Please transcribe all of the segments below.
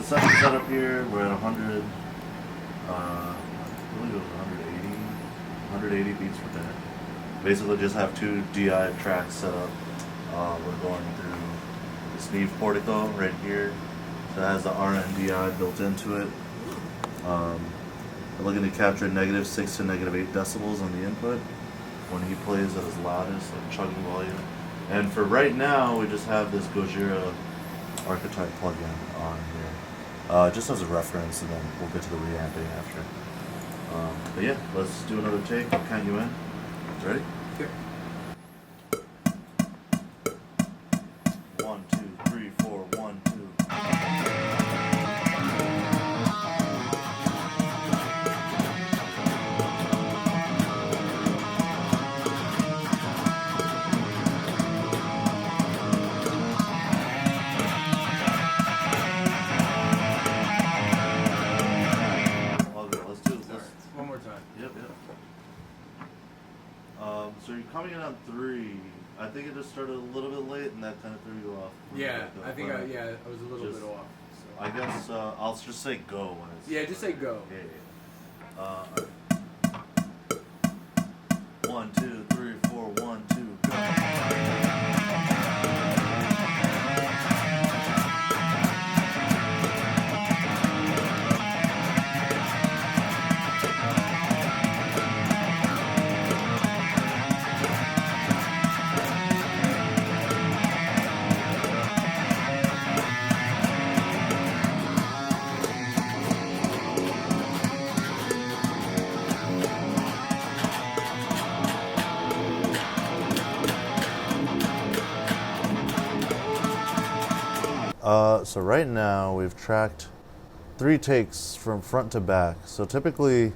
the second setup here, we're at 100, I believe it was 180 beats per minute. Basically just have two DI tracks set up. We're going through this Neve Portico right here. So it has the RNDI built into it. We're looking to capture -6 to -8 decibels on the input when he plays at his loudest, like chugging volume. And for right now, we just have this Gojira archetype plugin on here, just as a reference, and then we'll get to the reamping after. But yeah, let's do another take. I'll count you in. Ready? Yep. 1, 2, 3, 4, 1, 2. So you're coming in on 3. I think it just started a little bit late, and that kind of threw you off. Yeah, I think I was a little bit off. So. I guess I'll just say go when it's. Yeah, just say go. Yeah. 1, 2, 3, 4, 1, 2, go. So right now we've tracked 3 takes from front to back. So typically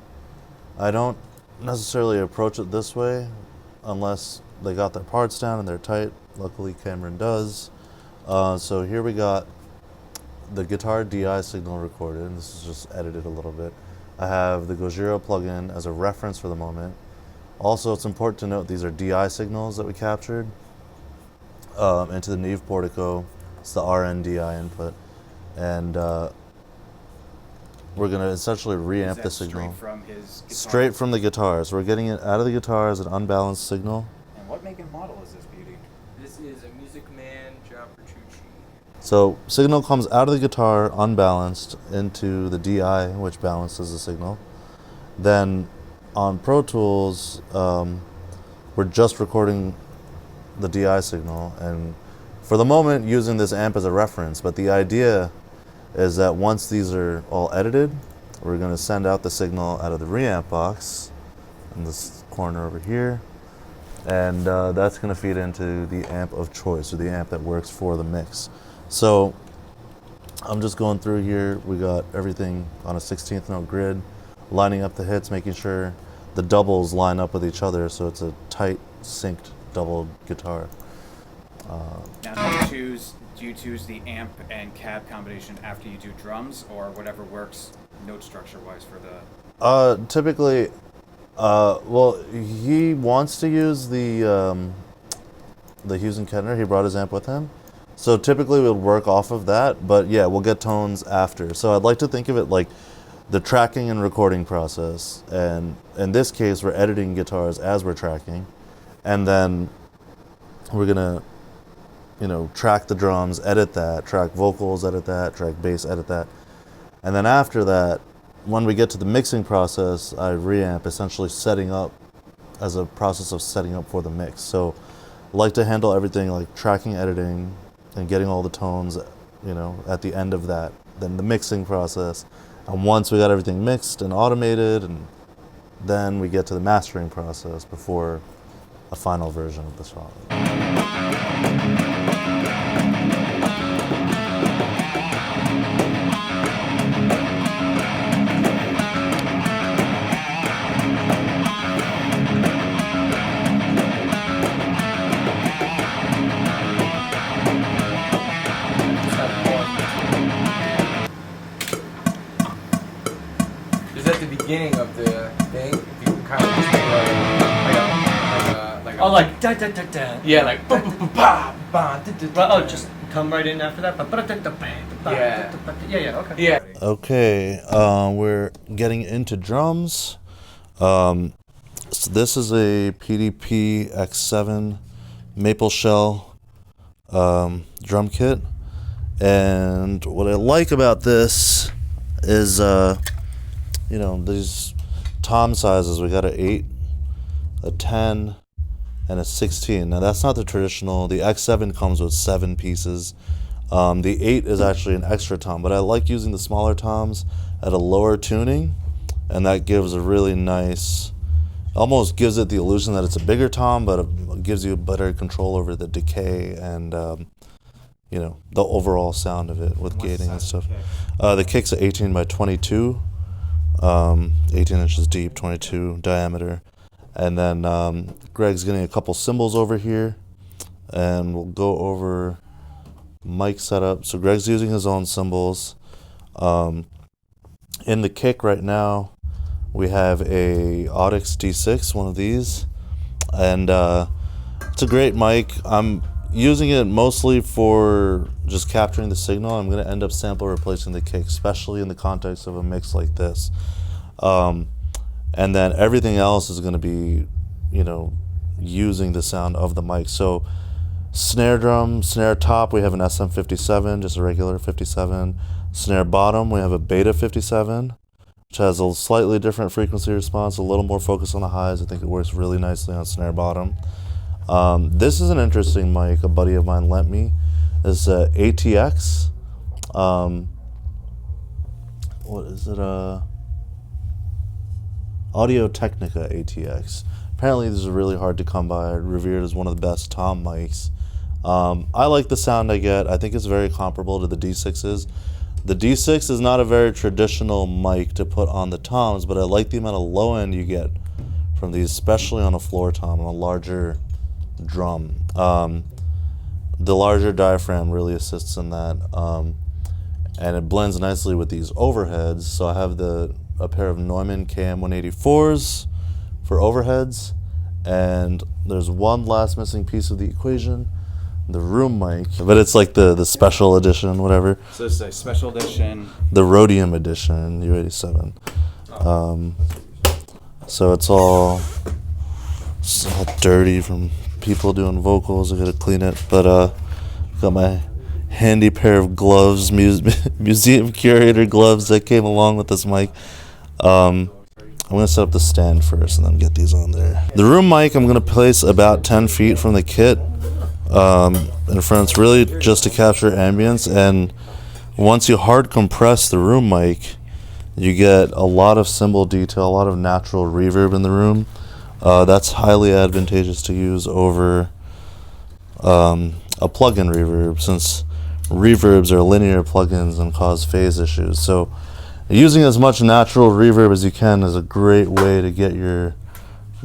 I don't necessarily approach it this way unless they got their parts down and they're tight. Luckily Cameron does. So here we got the guitar DI signal recorded, and this is just edited a little bit. I have the Gojira plugin as a reference for the moment. Also, it's important to note these are DI signals that we captured into the Neve Portico. It's the RNDI input, and we're going to essentially reamp the signal. Straight from his guitar? Straight from the guitar. So we're getting it out of the guitar as an unbalanced signal. And what make and model is this beauty? This is a Music Man Japerchuchi. So signal comes out of the guitar unbalanced into the DI, which balances the signal. Then on Pro Tools, we're just recording the DI signal, and for the moment using this amp as a reference, but the idea is that once these are all edited, we're going to send out the signal out of the reamp box in this corner over here, and that's going to feed into the amp of choice, or the amp that works for the mix. So I'm just going through here. We got everything on a 16th note grid, lining up the hits, making sure the doubles line up with each other so it's a tight, synced double guitar. Now, do you choose the amp and cab combination after you do drums, or whatever works note structure wise for the? Typically, well, he wants to use the Hughes and Kettner. He brought his amp with him, so typically we'll work off of that. But yeah, we'll get tones after. So I'd like to think of it like the tracking and recording process, and in this case, we're editing guitars as we're tracking, and then we're gonna, track the drums, edit that, track vocals, edit that, track bass, edit that. And then after that, when we get to the mixing process, I reamp, essentially setting up as a process of setting up for the mix. So I like to handle everything like tracking, editing, and getting all the tones, at the end of that. Then the mixing process. And once we got everything mixed and automated, and then we get to the mastering process before a final version of the song. Just at the beginning of the thing, if you can kind of just do like Oh, like da da da da. yeah, like ba ba ba ba da da da. Oh, just come right in after that. Yeah. Okay. Yeah. Okay, we're getting into drums. So this is a PDP X7 maple shell drum kit, and what I like about this is these tom sizes. We got an 8, a 10, and a 16. Now that's not the traditional. The X7 comes with 7 pieces. The 8 is actually an extra tom, but I like using the smaller toms at a lower tuning, and that gives a really nice, almost gives it the illusion that it's a bigger tom, but it gives you better control over the decay and the overall sound of it with gating and stuff. The kick's at 18 by 22, 18 inches deep, 22 diameter. And then Greg's getting a couple cymbals over here, and we'll go over mic setup. So Greg's using his own cymbals. In the kick right now, we have a Audix D6, one of these, and it's a great mic. I'm using it mostly for just capturing the signal. I'm going to end up sample replacing the kick, especially in the context of a mix like this. And then everything else is going to be, using the sound of the mic. So snare drum, snare top, we have an SM57, just a regular 57. Snare bottom, we have a Beta 57, which has a slightly different frequency response, a little more focus on the highs. I think it works really nicely on snare bottom. This is an interesting mic a buddy of mine lent me. It's a ATX. What is it? Audio Technica ATX. Apparently these are really hard to come by, revered as one of the best tom mics. I like the sound I get. I think it's very comparable to the D6s. The D6 is not a very traditional mic to put on the toms, but I like the amount of low end you get from these, especially on a floor tom, on a larger drum. The larger diaphragm really assists in that, and it blends nicely with these overheads. So I have a pair of Neumann KM184s for overheads, and there's one last missing piece of the equation, the room mic, but it's like the special edition, whatever. So it's a special edition. The Rhodium edition, U87. So it's all dirty from people doing vocals. I gotta clean it, but got my handy pair of gloves, museum curator gloves that came along with this mic. I'm gonna set up the stand first and then get these on there. The room mic I'm gonna place about 10 feet from the kit in front. It's really just to capture ambience, and once you hard compress the room mic, you get a lot of cymbal detail, a lot of natural reverb in the room. That's highly advantageous to use over a plug-in reverb, since reverbs are linear plugins and cause phase issues. So using as much natural reverb as you can is a great way to get your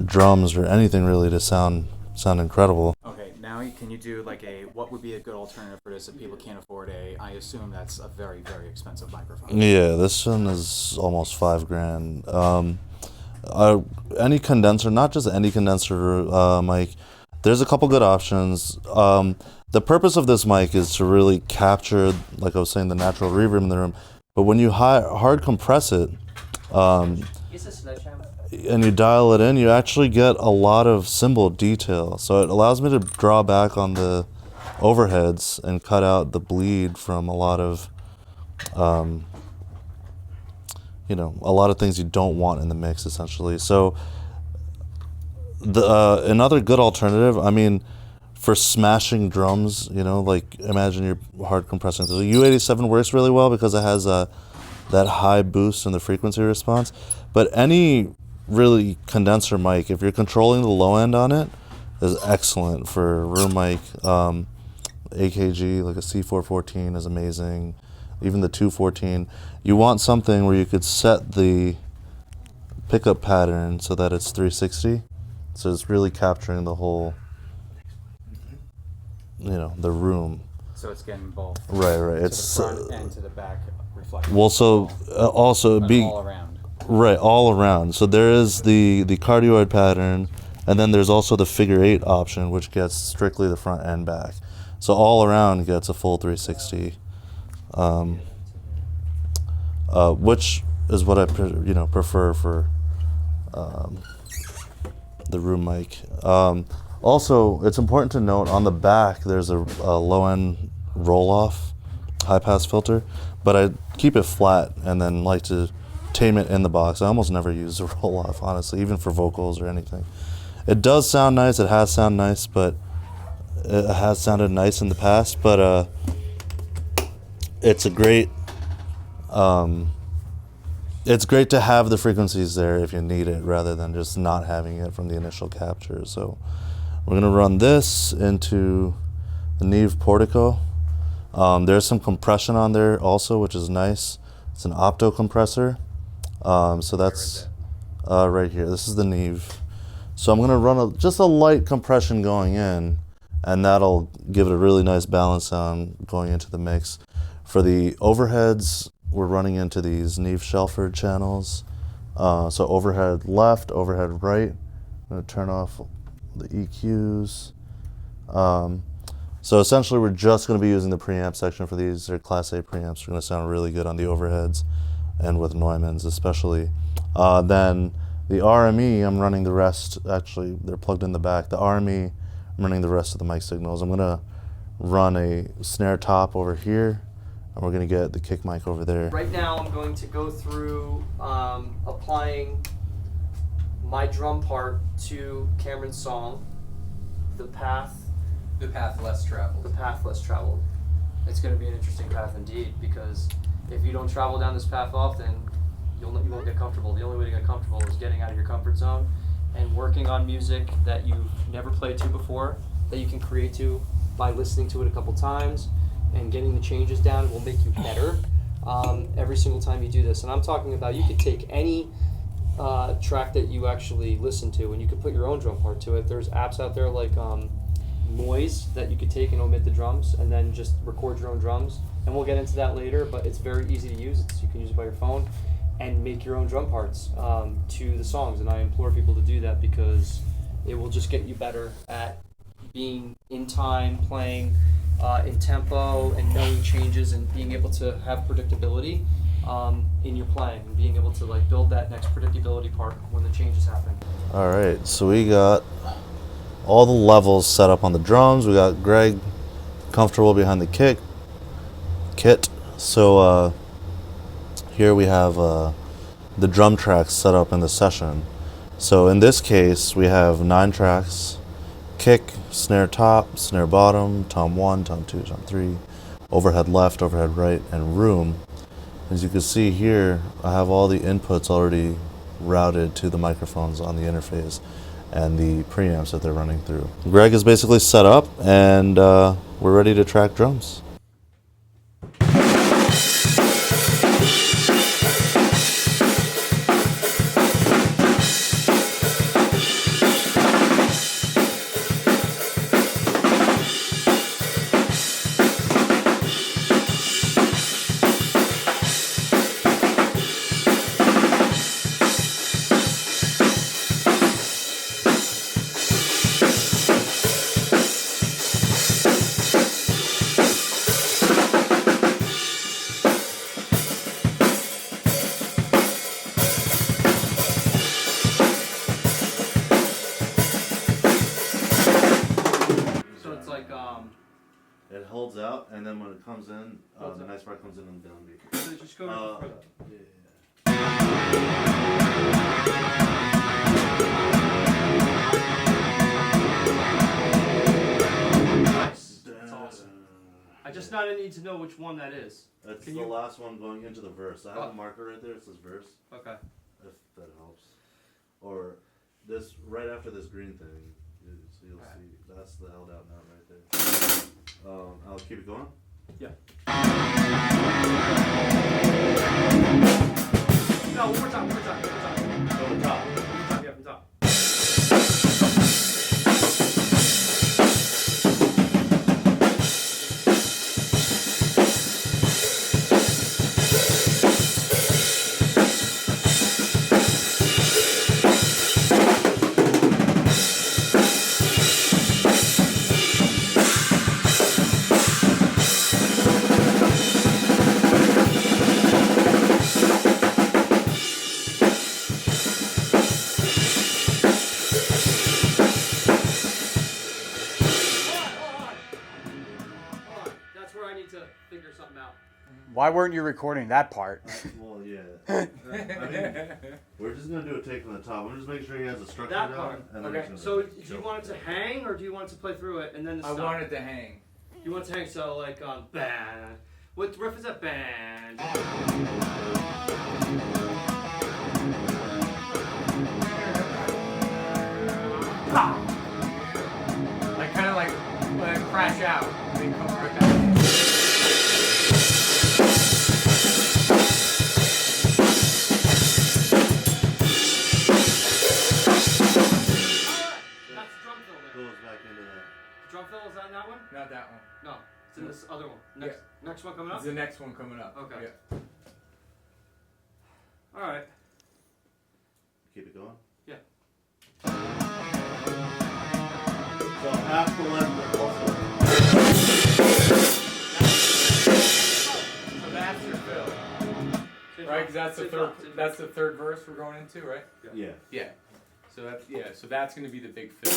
drums or anything really to sound incredible. Okay, now can you do like what would be a good alternative for this if people can't afford I assume that's a very, very expensive microphone. Yeah, this one is almost $5,000. Any condenser, not just any condenser mic, there's a couple good options. The purpose of this mic is to really capture, like I was saying, the natural reverb in the room. But when you hard compress it, and you dial it in, you actually get a lot of cymbal detail. So it allows me to draw back on the overheads and cut out the bleed from a lot of, a lot of things you don't want in the mix, essentially. So another good alternative, for smashing drums, like imagine you're hard compressing. So the U87 works really well because it has that high boost in the frequency response. But any really condenser mic, if you're controlling the low end on it, is excellent for room mic. AKG, like a C414 is amazing. Even the 214. You want something where you could set the pickup pattern so that it's 360. So it's really capturing the whole, the room. So it's getting both. Right. To It's the front and to the back reflection. well, so also being all around. Right, all around. So there is the cardioid pattern, and then there's also the figure 8 option, which gets strictly the front and back. So all around gets a full 360, which is what I prefer for the room mic. Also, it's important to note on the back there's a low end roll off high pass filter, but I keep it flat and then like to tame it in the box. I almost never use a roll off, honestly, even for vocals or anything. It does sound nice. It has sounded nice, but it has sounded nice in the past. But it's a great. It's great to have the frequencies there if you need it, rather than just not having it from the initial capture. So we're gonna run this into the Neve Portico. There's some compression on there also, which is nice. It's an opto compressor. So that's right here. This is the Neve. So I'm gonna run just a light compression going in, and that'll give it a really nice balance sound going into the mix. For the overheads, we're running into these Neve Shelford channels. So overhead left, overhead right. I'm gonna turn off the EQs. So essentially we're just gonna be using the preamp section for these. They're Class A preamps. They're gonna sound really good on the overheads and with Neumanns especially. Then the RME, I'm running the rest, actually they're plugged in the back. The RME, I'm running the rest of the mic signals. I'm gonna run a snare top over here, and we're gonna get the kick mic over there. Right now I'm going to go through applying my drum part to Cameron's song, The Path less traveled. The Path Less Traveled. It's going to be an interesting path indeed, because if you don't travel down this path often, you won't get comfortable. The only way to get comfortable is getting out of your comfort zone and working on music that you've never played to before, that you can create to by listening to it a couple times, and getting the changes down will make you better every single time you do this. And I'm talking about, you could take any track that you actually listen to and you could put your own drum part to it. There's apps out there like Noise that you could take and omit the drums and then just record your own drums. And we'll get into that later, but it's very easy to use. You can use it by your phone and make your own drum parts to the songs. And I implore people to do that, because it will just get you better at being in time, playing in tempo, and knowing changes, and being able to have predictability in your playing, and being able to like build that next predictability part when the changes happen. All right, so we got all the levels set up on the drums. We got Greg comfortable behind the kit. So here we have the drum tracks set up in the session. So in this case, we have 9 tracks: kick, snare top, snare bottom, tom 1, tom 2, tom 3, overhead left, overhead right, and room. As you can see here, I have all the inputs already routed to the microphones on the interface and the preamps that they're running through. Greg is basically set up, and we're ready to track drums. It holds out, and then when it comes in, the next part comes in on the downbeat. So just go Nice. That's awesome. I just not need to know which one that is. That's the last one going into the verse. I have a marker right there. It says verse. Okay. If that helps. Or this right after this green thing. So you'll see that's the held out note right there. I'll keep it going. Yeah. No, one more time. Go to the top. Yeah, from top. Why weren't you recording that part? Well, yeah. I mean, we're just gonna do a take from the top. I'm just making sure he has a structure That down. part. And then Okay. he's So gonna do you want it to hang, or do you want it to play through it and then the I stop? want it to hang. You want it to hang, so like on band. What riff is that? Band. Like kind of like crash out. And then come right back in. That's drum fill there. goes back into that. Drum fill is that in that one? Not that one. No, it's in this other one. Next one coming up. It's the next one coming up. Okay. Yeah. All right. Keep it going. Yeah. So half the length also. So that's your fill, right? Because that's the third. That's the third verse we're going into, right? Yeah. Yeah. So that's So that's going to be the big fill.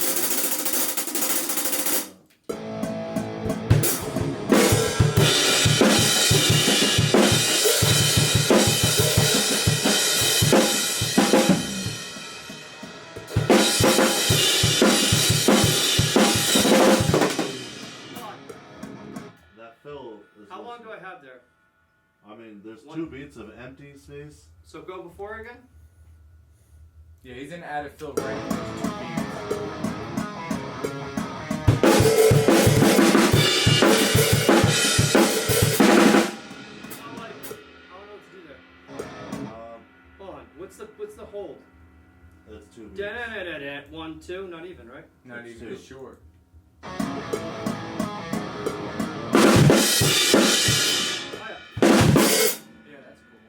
That fill is. How long do I have there? I mean, there's One. 2 beats of empty space. So go before again? Yeah, he's in add a fill right. There's 2 beats. I don't know what to do there. Hold on. What's the hold? That's 2 beats. Da-da-da-da-da. 1, 2, not even, right? Not That's even 2. as short. Oh, yeah. Yeah, that's cool.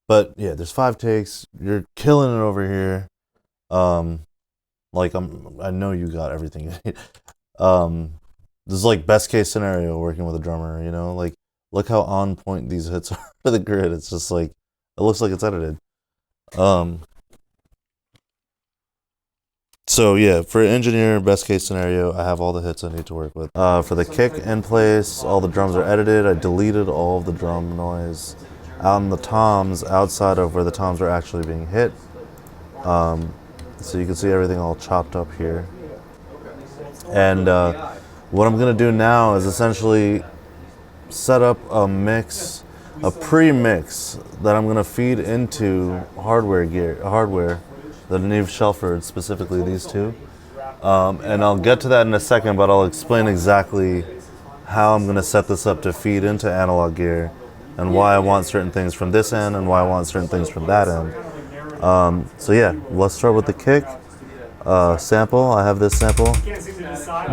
But yeah, there's 5 takes. You're killing it over here. Like I know you got everything you need. This is like best case scenario working with a drummer, you know? Like look how on point these hits are for the grid. It's just like it looks like it's edited. So yeah, for engineer best case scenario, I have all the hits I need to work with. For the kick in place, all the drums are edited. I deleted all of the drum noise out in the toms, outside of where the toms are actually being hit. So you can see everything all chopped up here. And what I'm gonna do now is essentially set up a mix, a pre-mix that I'm gonna feed into hardware, the Neve Shelford, specifically these two. And I'll get to that in a second, but I'll explain exactly how I'm gonna set this up to feed into analog gear and why I want certain things from this end and why I want certain things from that end. So yeah, let's start with the kick. Sample, I have this sample.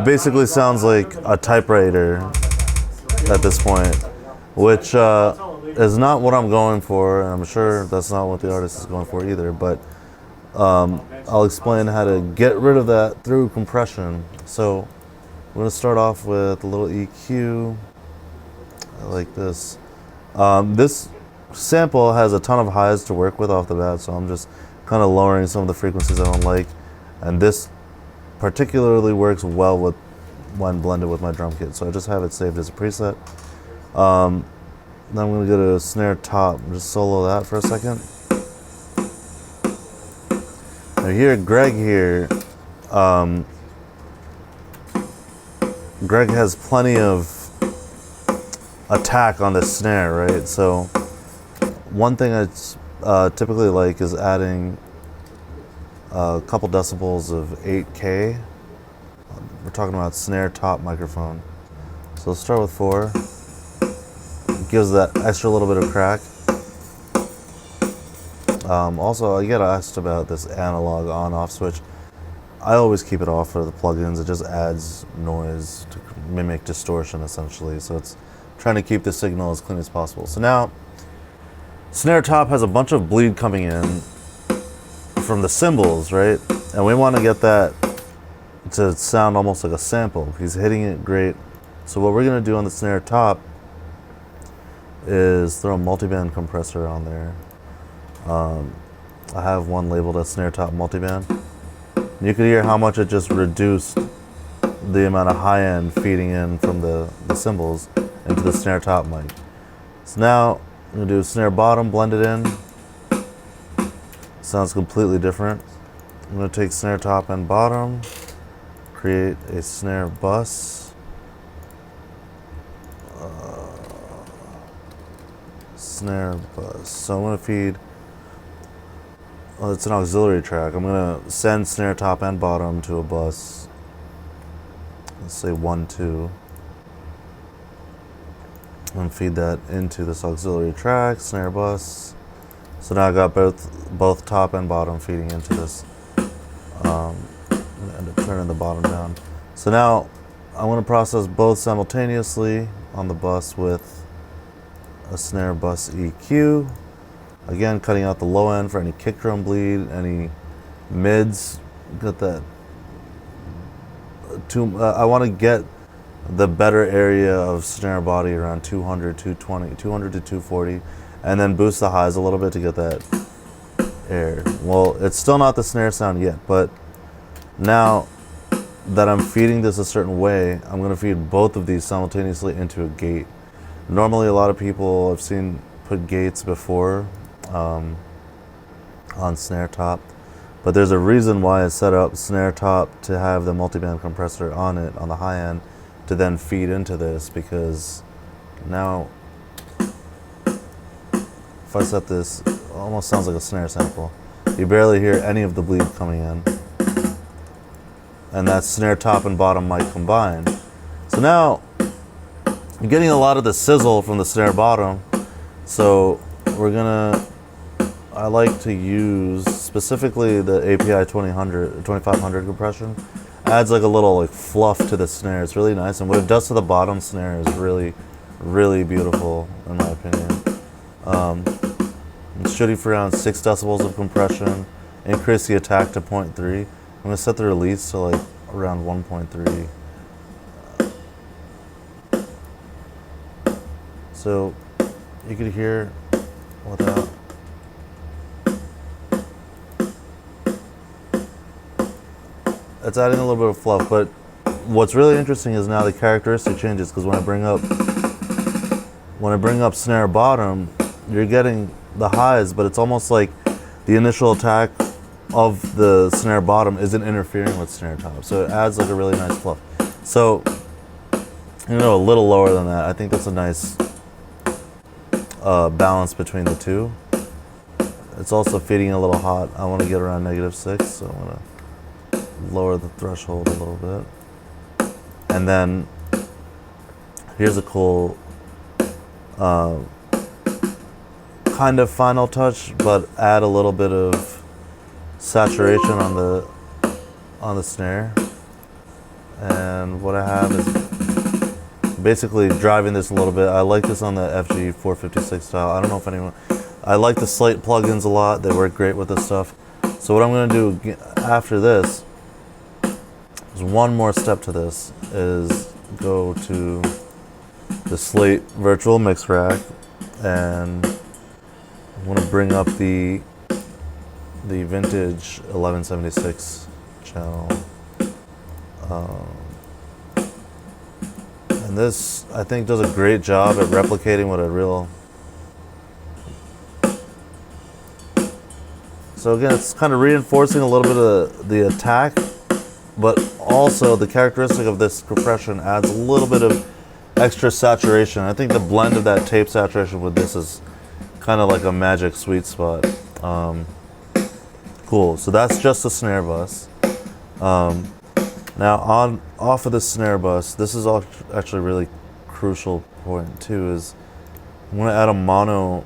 Basically sounds like a typewriter at this point, which is not what I'm going for, and I'm sure that's not what the artist is going for either, but I'll explain how to get rid of that through compression. So I'm going to start off with a little EQ like this. This sample has a ton of highs to work with off the bat, so I'm just kind of lowering some of the frequencies I don't like, and this particularly works well with when blended with my drum kit, so I just have it saved as a preset. Then I'm going to go to snare top and just solo that for a second. Now here, Greg here, Greg has plenty of attack on the snare, right? So one thing I typically like is adding a couple decibels of 8K. We're talking about snare top microphone. So So let's start with 4. It gives that extra little bit of crack. Also, I get asked about this analog on-off switch. I always keep it off for the plugins. It just adds noise to mimic distortion, essentially. So it's trying to keep the signal as clean as possible. So now, snare top has a bunch of bleed coming in from the cymbals, right? And we want to get that to sound almost like a sample. He's hitting it great. So what we're going to do on the snare top is throw a multiband compressor on there. I have one labeled as snare top multiband. You can hear how much it just reduced the amount of high end feeding in from the cymbals into the snare top mic. So now I'm going to do snare bottom, blend it in. Sounds completely different. I'm going to take snare top and bottom, create a snare bus. Snare bus. So I'm going to feed, well, it's an auxiliary track. I'm going to send snare top and bottom to a bus. Let's say 1, 2. And feed that into this auxiliary track, snare bus. So now I got both top and bottom feeding into this. I'm going to end up turning the bottom down. So now I want to process both simultaneously on the bus with a snare bus EQ. Again, cutting out the low end for any kick drum bleed, any mids. Got that. I want to get the better area of snare body around 200, 220, 200 to 240, and then boost the highs a little bit to get that air. Well, it's still not the snare sound yet, but now that I'm feeding this a certain way, I'm going to feed both of these simultaneously into a gate. Normally, a lot of people I've seen put gates before on snare top, but there's a reason why I set up snare top to have the multiband compressor on it on the high end to then feed into this, because now if I set this, it almost sounds like a snare sample. You barely hear any of the bleed coming in, and that's snare top and bottom mic combined. So now I'm getting a lot of the sizzle from the snare bottom, so I like to use specifically the API 2500 compression. Adds like a little like fluff to the snare. It's really nice, and what it does to the bottom snare is really, really beautiful in my opinion. I'm shooting for around 6 decibels of compression. Increase the attack to 0.3. I'm gonna set the release to like around 1.3. So you could hear without. It's adding a little bit of fluff, but what's really interesting is now the characteristic changes, because when I bring up snare bottom, you're getting the highs, but it's almost like the initial attack of the snare bottom isn't interfering with snare top, so it adds like a really nice fluff. So a little lower than that. I think that's a nice balance between the two. It's also feeding a little hot. I want to get around -6, so I'm gonna lower the threshold a little bit. And then here's a cool kind of final touch, but add a little bit of saturation on the snare. And what I have is basically driving this a little bit. I like this on the FG 456 style. I don't know if anyone, I like the Slate plugins a lot. They work great with this stuff. So what I'm going to do after this, there's one more step to this, is go to the Slate virtual mix rack, and I want to bring up the vintage 1176 channel. And this, I think, does a great job at replicating what a real... So again, it's kind of reinforcing a little bit of the attack, but also the characteristic of this compression adds a little bit of extra saturation. I think the blend of that tape saturation with this is kind of like a magic sweet spot. Cool, so that's just a snare bus. Now off of the snare bus, this is all actually really crucial point too is I'm going to add a mono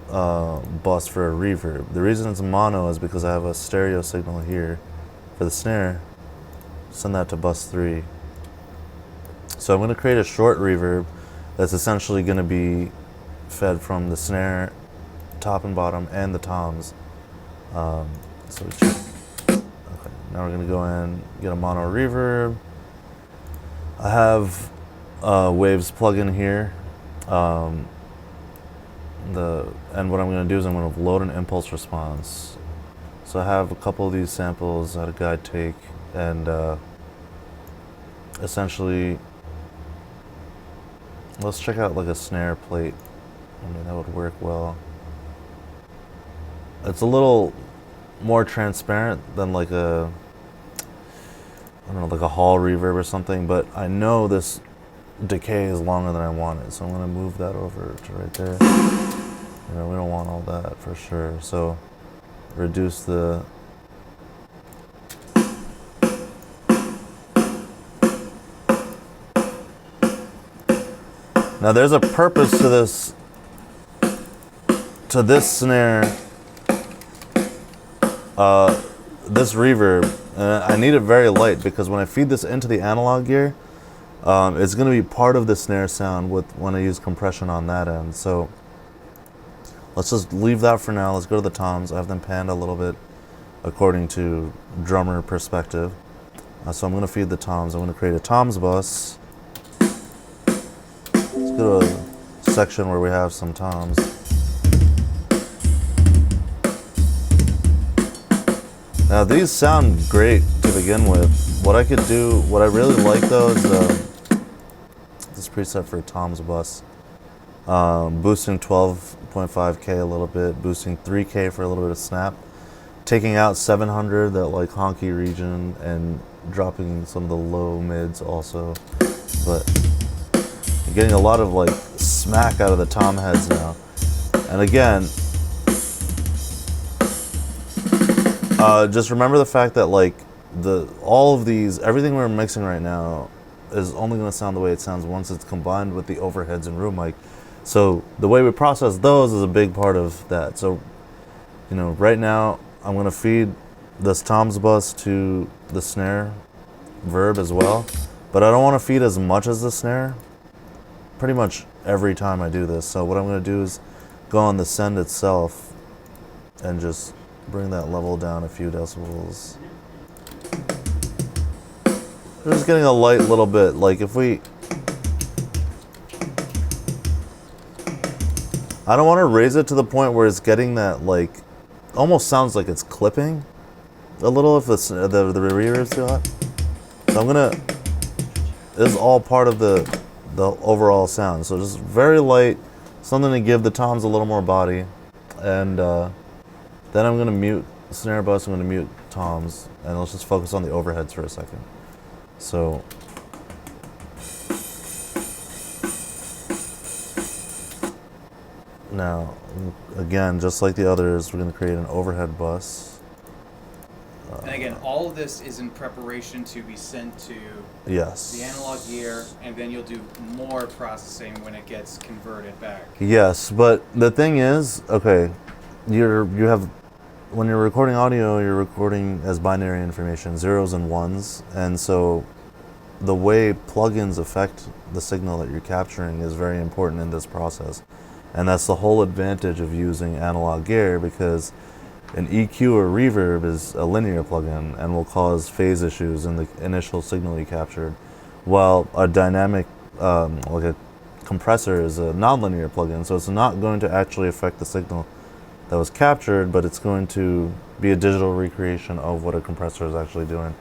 bus for a reverb. The reason it's mono is because I have a stereo signal here for the snare. Send that to bus 3. So I'm going to create a short reverb that's essentially going to be fed from the snare, top and bottom, and the toms. So we check. Okay, now we're going to go in, get a mono reverb. I have Waves plugin here. And what I'm going to do is I'm going to load an impulse response. So I have a couple of these samples I had a guy take, and essentially, let's check out like a snare plate. I mean, that would work well. It's a little more transparent than like a, I don't know, like a hall reverb or something, but I know this decay is longer than I want it, so I'm going to move that over to right there. You know, we don't want all that for sure, so reduce the now there's a purpose to this snare, this reverb. I need it very light because when I feed this into the analog gear, it's going to be part of the snare sound when I use compression on that end. So let's just leave that for now. Let's go to the toms. I have them panned a little bit according to drummer perspective. So I'm going to feed the toms. I'm going to create a toms bus. Let's go to a section where we have some toms. Now these sound great to begin with. What I could do, what I really like though is this preset for a toms bus. Boosting 12.5K a little bit, boosting 3K for a little bit of snap, taking out 700, that like honky region, and dropping some of the low mids also. But I'm getting a lot of like smack out of the tom heads now. And again, just remember the fact that like all of these, everything we're mixing right now is only going to sound the way it sounds once it's combined with the overheads and room mic. So the way we process those is a big part of that. So, you know, right now I'm going to feed this toms bus to the snare verb as well, but I don't want to feed as much as the snare pretty much every time I do this. So what I'm going to do is go on the send itself and just bring that level down a few decibels. We're just getting a light little bit. Like if we, I don't want to raise it to the point where it's getting that like, almost sounds like it's clipping a little if the reverb's too hot. So I'm gonna, this is all part of the overall sound. So just very light, something to give the toms a little more body. And then I'm gonna mute the snare bus, I'm gonna mute toms, and let's just focus on the overheads for a second. So now, again, just like the others, we're going to create an overhead bus. And again, all of this is in preparation to be sent to Yes. the analog gear, and then you'll do more processing when it gets converted back. Yes, but the thing is, okay, when you're recording audio, you're recording as binary information, zeros and ones, and so the way plugins affect the signal that you're capturing is very important in this process. And that's the whole advantage of using analog gear, because an EQ or reverb is a linear plugin and will cause phase issues in the initial signal you captured, while a dynamic, like a compressor, is a nonlinear plugin, so it's not going to actually affect the signal that was captured, but it's going to be a digital recreation of what a compressor is actually doing.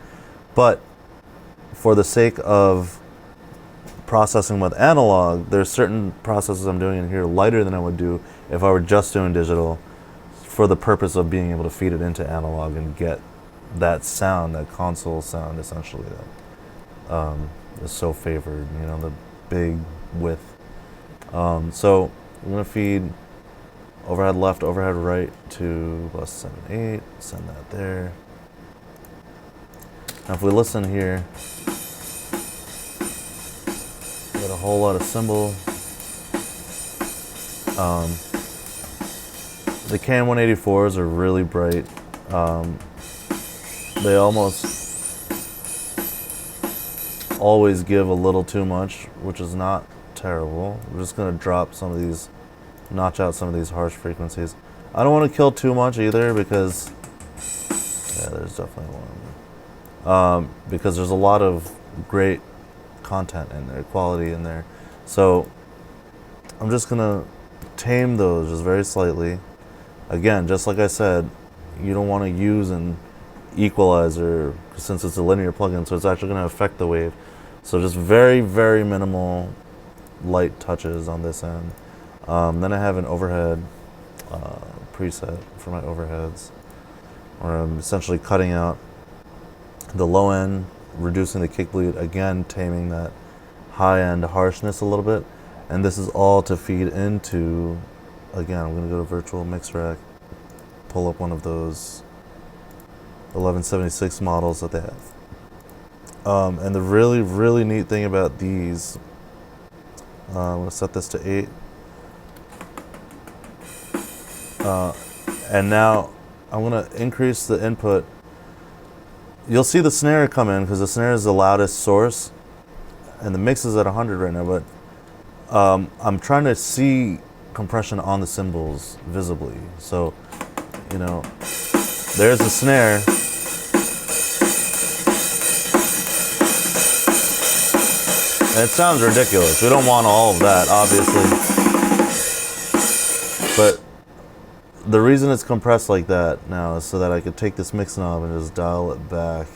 But for the sake of processing with analog, there's certain processes I'm doing in here lighter than I would do if I were just doing digital, for the purpose of being able to feed it into analog and get that sound, that console sound essentially that is so favored, you know, the big width. So I'm going to feed overhead left, overhead right to bus 7, 8, send that there. Now if we listen here, get a whole lot of cymbal. The KN-184s are really bright. They almost always give a little too much, which is not terrible. We're just gonna drop some of these, notch out some of these harsh frequencies. I don't want to kill too much either because, yeah, there's definitely one. Because there's a lot of great content in there, quality in there. So I'm just gonna tame those just very slightly. Again, just like I said, you don't want to use an equalizer since it's a linear plugin, so it's actually going to affect the wave. So just very, very minimal light touches on this end. Then I have an overhead preset for my overheads, where I'm essentially cutting out the low end, reducing the kick bleed, again taming that high end harshness a little bit. And this is all to feed into, again, I'm going to go to virtual mix rack, pull up one of those 1176 models that they have. And the really, really neat thing about these, I'm going to set this to 8. And now I'm going to increase the input. You'll see the snare come in because the snare is the loudest source, and the mix is at 100 right now, but I'm trying to see compression on the cymbals visibly. So, you know, there's the snare. And it sounds ridiculous. We don't want all of that, obviously. But the reason it's compressed like that now is so that I could take this mix knob and just dial it back.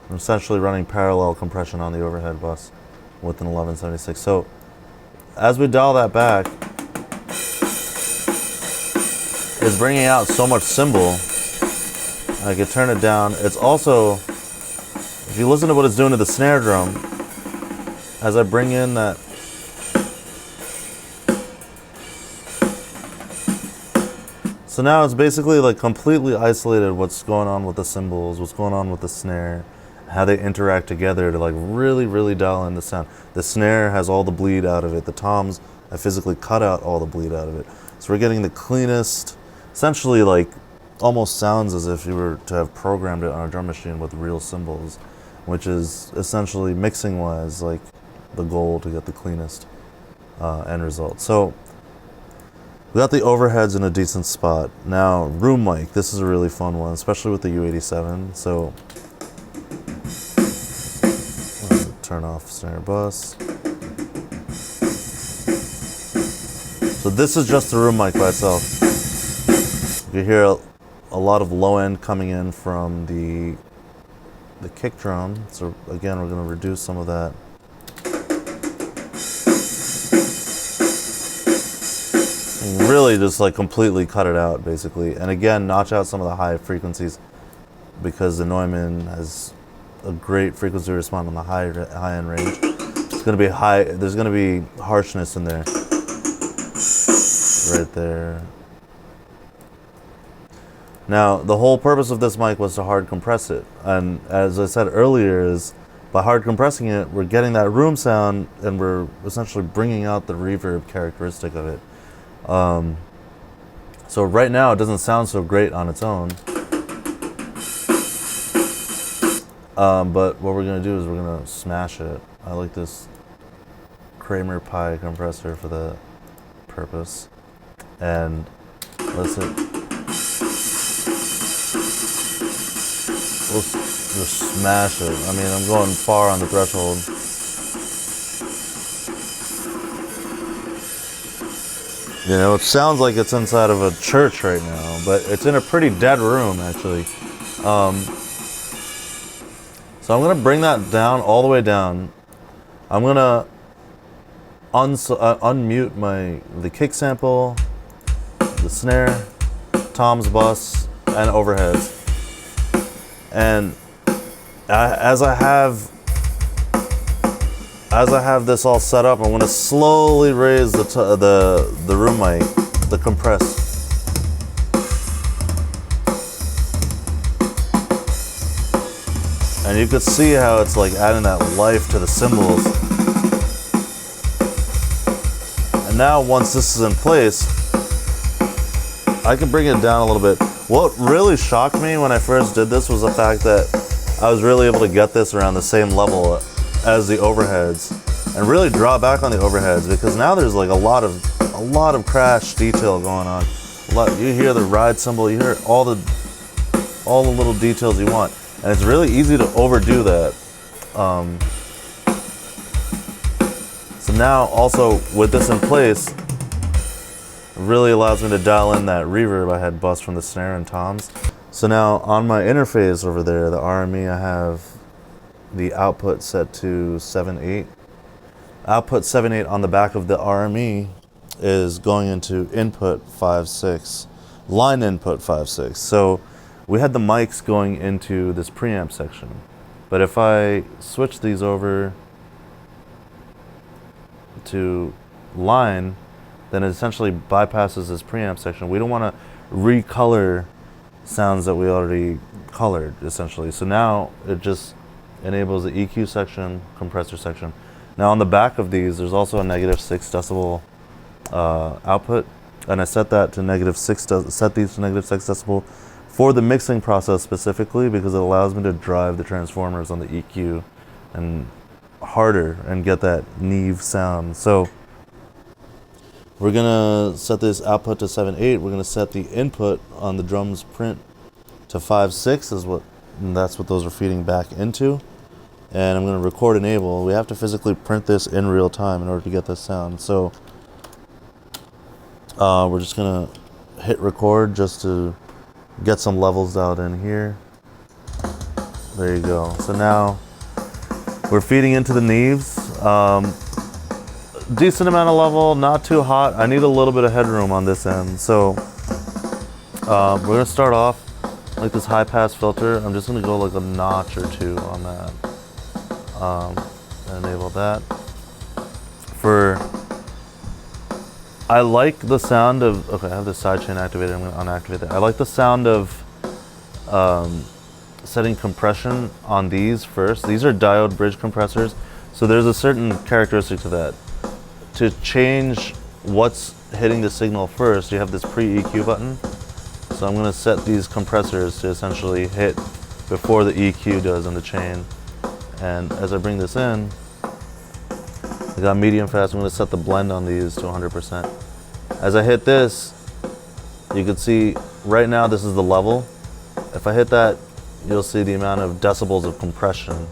I'm essentially running parallel compression on the overhead bus with an 1176. So as we dial that back, it's bringing out so much cymbal. I could turn it down. It's also, if you listen to what it's doing to the snare drum, as I bring in that, so now it's basically like completely isolated what's going on with the cymbals, what's going on with the snare, how they interact together to like really, really dial in the sound. The snare has all the bleed out of it. The toms, I physically cut out all the bleed out of it. So we're getting the cleanest, essentially like almost sounds as if you were to have programmed it on a drum machine with real cymbals, which is essentially mixing wise like the goal to get the cleanest end result. So we got the overheads in a decent spot. Now room mic, this is a really fun one, especially with the U87. So turn off snare bus. So this is just the room mic by itself. You hear a lot of low end coming in from the kick drum. So again, we're going to reduce some of that. And really just like completely cut it out basically. And again, notch out some of the high frequencies because the Neumann has a great frequency response on the high end range. It's going to be high. There's going to be harshness in there. Right there. Now, the whole purpose of this mic was to hard compress it. And as I said earlier, is by hard compressing it, we're getting that room sound and we're essentially bringing out the reverb characteristic of it. So right now, it doesn't sound so great on its own. But what we're going to do is we're going to smash it. I like this Kramer Pi compressor for the purpose. And listen, we'll just smash it. I mean, I'm going far on the threshold. You know, it sounds like it's inside of a church right now, but it's in a pretty dead room, actually. So I'm going to bring that down, all the way down. I'm going to unmute the kick sample, the snare, tom's bus, and overheads. And as I have this all set up, I'm going to slowly raise the room mic, the compress. And you could see how it's like adding that life to the cymbals. now once this is in place, I can bring it down a little bit. What really shocked me when I first did this was the fact that I was really able to get this around the same level as the overheads and really draw back on the overheads, because now there's like a lot of crash detail going on. You hear the ride cymbal, you hear all the little details you want, and it's really easy to overdo that. So now also with this in place, it really allows me to dial in that reverb I had bust from the snare and toms. So now on my interface over there, the RME, I have the output set to 7.8. Output 7.8 on the back of the RME is going into input 5.6, line input 5.6. So we had the mics going into this preamp section. But if I switch these over to line, then it essentially bypasses this preamp section. We don't want to recolor sounds that we already colored, essentially. So now it just enables the EQ section, compressor section. Now on the back of these, there's also a -6 decibel output, and I set that to set these to -6 decibel for the mixing process specifically, because it allows me to drive the transformers on the EQ and harder and get that Neve sound. So we're gonna set this output to 7.8. We're gonna set the input on the drums print to 5.6 and that's what those are feeding back into. And I'm gonna record enable. We have to physically print this in real time in order to get this sound. So we're just gonna hit record just to get some levels out in here. There you go. So now we're feeding into the Neves. Decent amount of level, not too hot. I need a little bit of headroom on this end. So we're gonna start off like this high pass filter. I'm just gonna go like a notch or two on that. Enable that. I like the sound of, okay, I have the sidechain activated, I'm gonna unactivate that. I like the sound of setting compression on these first. These are diode bridge compressors, so there's a certain characteristic to that. To change what's hitting the signal first, you have this pre-EQ button. So I'm gonna set these compressors to essentially hit before the EQ does in the chain. And as I bring this in, I got medium fast. I'm gonna set the blend on these to 100%. As I hit this, you can see right now this is the level. If I hit that, you'll see the amount of decibels of compression.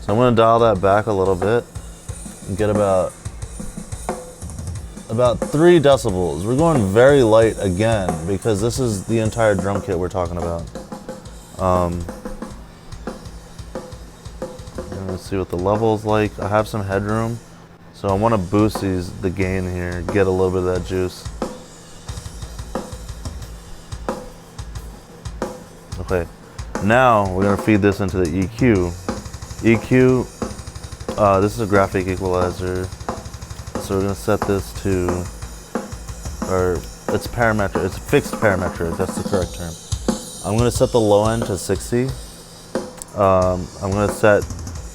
So I'm gonna dial that back a little bit and get about 3 decibels. We're going very light again because this is the entire drum kit we're talking about. Let's see what the level's like. I have some headroom, so I want to boost the gain here, get a little bit of that juice. Okay, now we're gonna feed this into the EQ. EQ, this is a graphic equalizer, so we're gonna set this to, it's parametric, it's fixed parametric, that's the correct term. I'm gonna set the low end to 60. I'm gonna set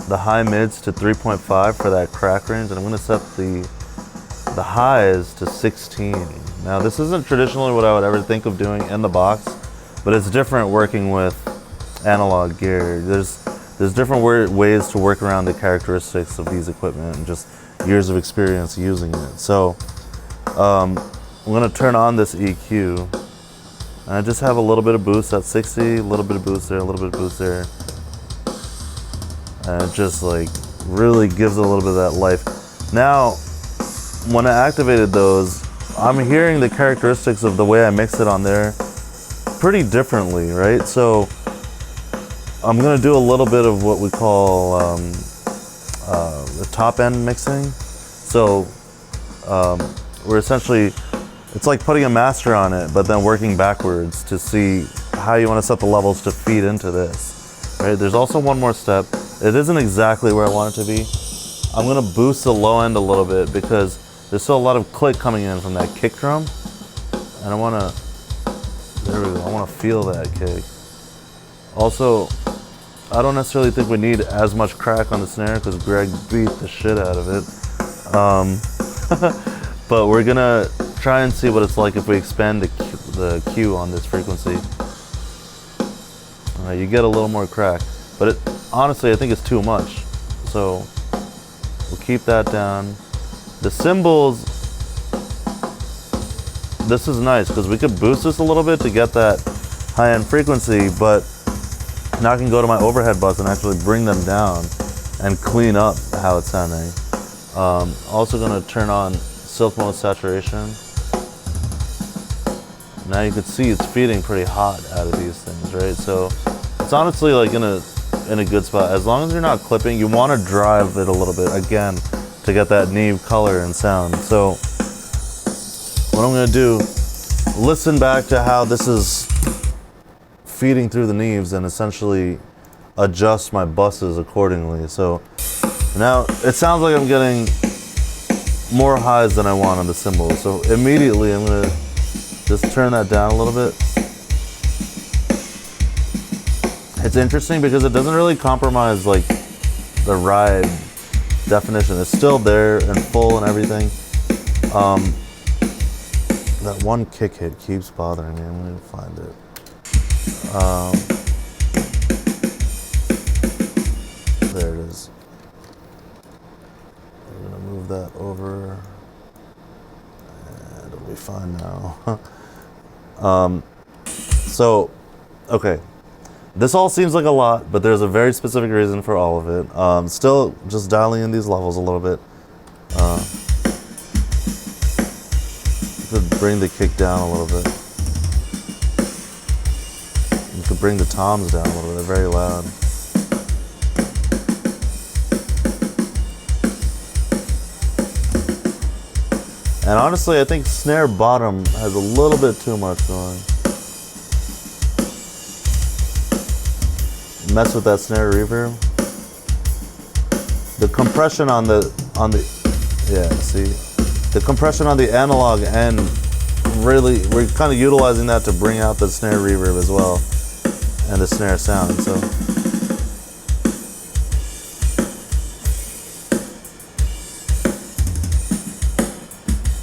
the high mids to 3.5 for that crack range, and I'm gonna set the highs to 16. Now this isn't traditionally what I would ever think of doing in the box, but it's different working with analog gear. There's different ways to work around the characteristics of these equipment and just years of experience using it. So I'm gonna turn on this EQ, and I just have a little bit of boost at 60, a little bit of boost there, a little bit of boost there. And it just like really gives a little bit of that life. Now, when I activated those, I'm hearing the characteristics of the way I mixed it on there pretty differently, right? So I'm gonna do a little bit of what we call the top end mixing. So we're essentially, it's like putting a master on it, but then working backwards to see how you want to set the levels to feed into this, right? There's also one more step. It isn't exactly where I want it to be. I'm gonna boost the low end a little bit because there's still a lot of click coming in from that kick drum. And I wanna, there we go, I wanna feel that kick. Also, I don't necessarily think we need as much crack on the snare because Greg beat the shit out of it. but we're gonna try and see what it's like if we expand the Q on this frequency. You get a little more crack, but honestly I think it's too much. So we'll keep that down. The cymbals, this is nice because we could boost this a little bit to get that high-end frequency, but now I can go to my overhead bus and actually bring them down and clean up how it's sounding. Also gonna turn on silk mode saturation. Now you can see it's feeding pretty hot out of these things, right? So it's honestly like in a good spot. As long as you're not clipping, you want to drive it a little bit again to get that Neve color and sound. So what I'm gonna do, listen back to how this is feeding through the Neves and essentially adjust my buses accordingly. So now it sounds like I'm getting more highs than I want on the cymbals. So immediately I'm gonna just turn that down a little bit. It's interesting because it doesn't really compromise like the ride definition. It's still there and full and everything. That one kick hit keeps bothering me. I'm gonna find it. There it is. I'm gonna move that over and it'll be fine now. So, okay. This all seems like a lot, but there's a very specific reason for all of it. Still just dialing in these levels a little bit. Could bring the kick down a little bit. You could bring the toms down a little bit, they're very loud. And honestly, I think snare bottom has a little bit too much going. Mess with that snare reverb. The compression on the yeah, see, the compression on the analog end, really, we're kind of utilizing that to bring out the snare reverb as well and the snare sound. So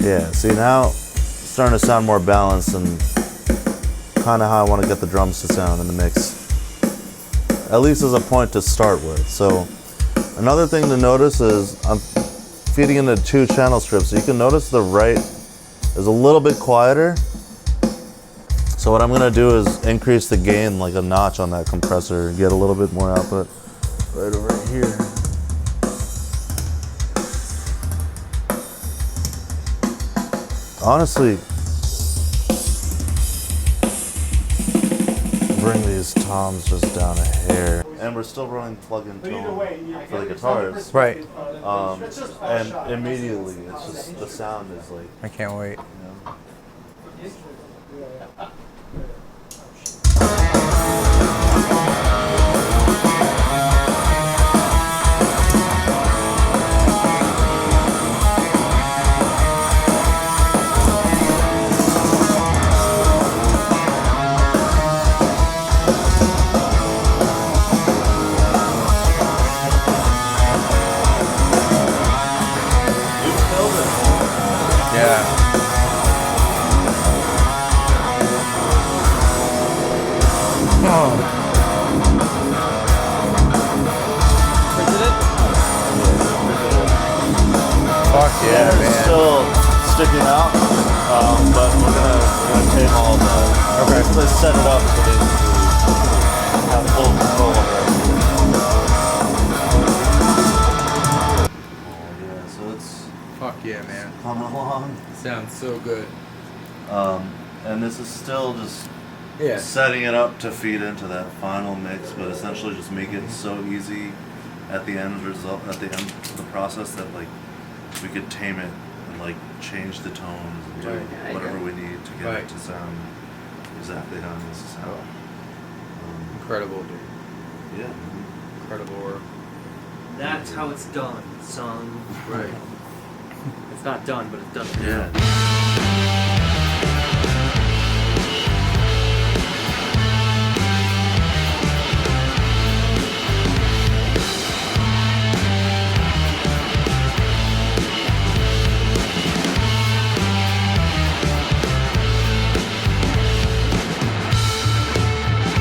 yeah, see, now it's starting to sound more balanced and kind of how I want to get the drums to sound in the mix. At least as a point to start with. So another thing to notice is I'm feeding into 2 channel strips. So you can notice the right is a little bit quieter. So what I'm gonna do is increase the gain like a notch on that compressor and get a little bit more output right over here. Honestly, bring these toms just down a hair. And we're still running plug-in tone for the guitars. Right. And immediately, it's just, the sound is like, I can't wait. you know. Fuck yeah, It's man. still sticking out, but we're gonna tame all of that. Okay. Basically set it up so they have full control of it. Oh yeah, so it's Fuck yeah, man. coming along. Sounds so good. And this is still just Yeah. setting it up to feed into that final mix, but essentially just make it so easy at the end result, at the end of the process, that like we could tame it and like change the tones and do Right. whatever we need to get Right. it to sound exactly how it needs to sound. Incredible, dude. Yeah. Incredible work. That's how it's done, son. Right. It's not done, but it's done. Yeah.